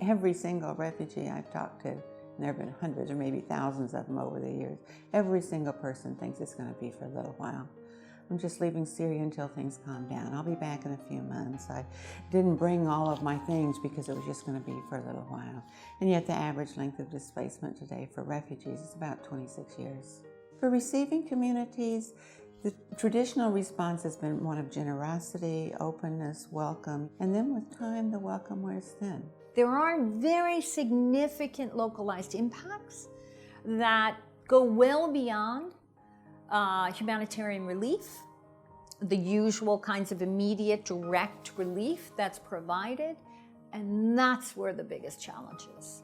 every single refugee I've talked to, and there have been hundreds or maybe thousands of them over the years, every single person thinks it's going to be for a little while. I'm just leaving Syria until things calm down. I'll be back in a few months. I didn't bring all of my things because it was just going to be for a little while. And yet the average length of displacement today for refugees is about 26 years. For receiving communities, the traditional response has been one of generosity, openness, welcome, and then with time, the welcome wears thin. There are very significant localized impacts that go well beyond humanitarian relief, the usual kinds of immediate, direct relief that's provided, and that's where the biggest challenge is.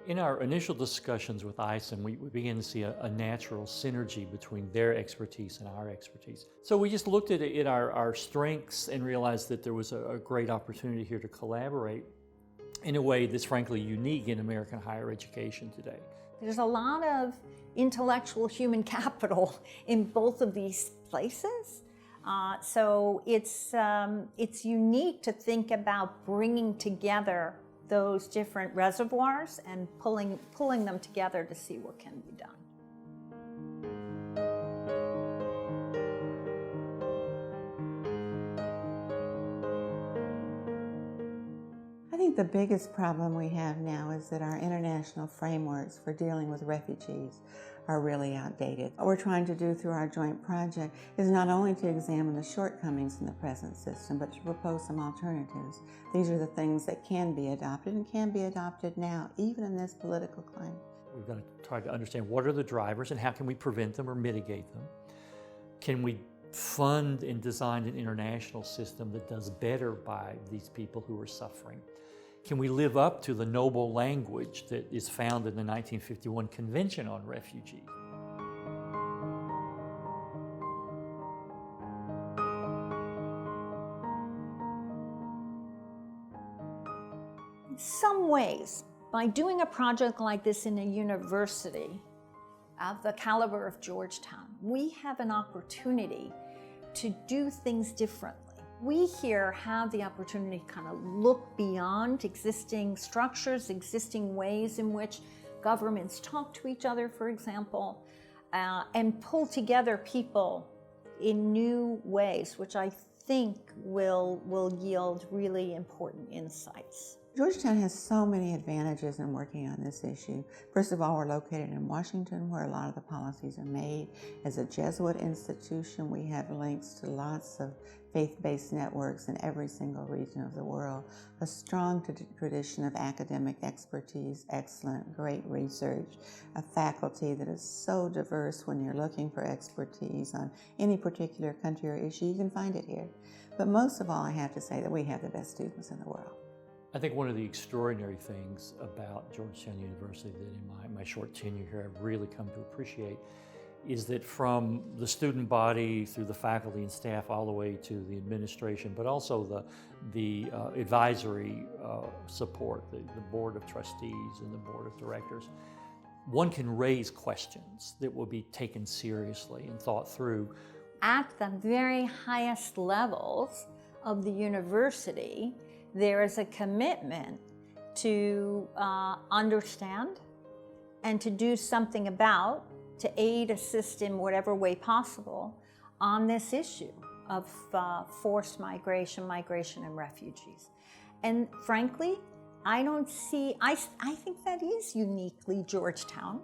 In our initial discussions with ISOM, we began to see a natural synergy between their expertise and our expertise. So we just looked at our strengths and realized that there was a great opportunity here to collaborate in a way that's frankly unique in American higher education today. There's a lot of intellectual human capital in both of these places. So it's unique to think about bringing together those different reservoirs and pulling them together to see what can be done. I think the biggest problem we have now is that our international frameworks for dealing with refugees are really outdated. What we're trying to do through our joint project is not only to examine the shortcomings in the present system, but to propose some alternatives. These are the things that can be adopted and can be adopted now, even in this political climate. We've got to try to understand what are the drivers and how can we prevent them or mitigate them. Can we fund and design an international system that does better by these people who are suffering? Can we live up to the noble language that is found in the 1951 Convention on Refugees? In some ways, by doing a project like this in a university of the caliber of Georgetown, we have an opportunity to do things differently. We here have the opportunity to kind of look beyond existing structures, existing ways in which governments talk to each other, for example, and pull together people in new ways, which I think will yield really important insights. Georgetown has so many advantages in working on this issue. First of all, we're located in Washington, where a lot of the policies are made. As a Jesuit institution, we have links to lots of faith-based networks in every single region of the world, a strong tradition of academic expertise, excellent, great research, a faculty that is so diverse. When you're looking for expertise on any particular country or issue, you can find it here. But most of all, I have to say that we have the best students in the world. I think one of the extraordinary things about Georgetown University that in my short tenure here I've really come to appreciate is that from the student body through the faculty and staff all the way to the administration, but also the advisory support, the board of trustees and the board of directors, one can raise questions that will be taken seriously and thought through. At the very highest levels of the university, there is a commitment to understand and to do something about, to aid, assist in whatever way possible on this issue of forced migration and refugees. And frankly, I think that is uniquely Georgetown.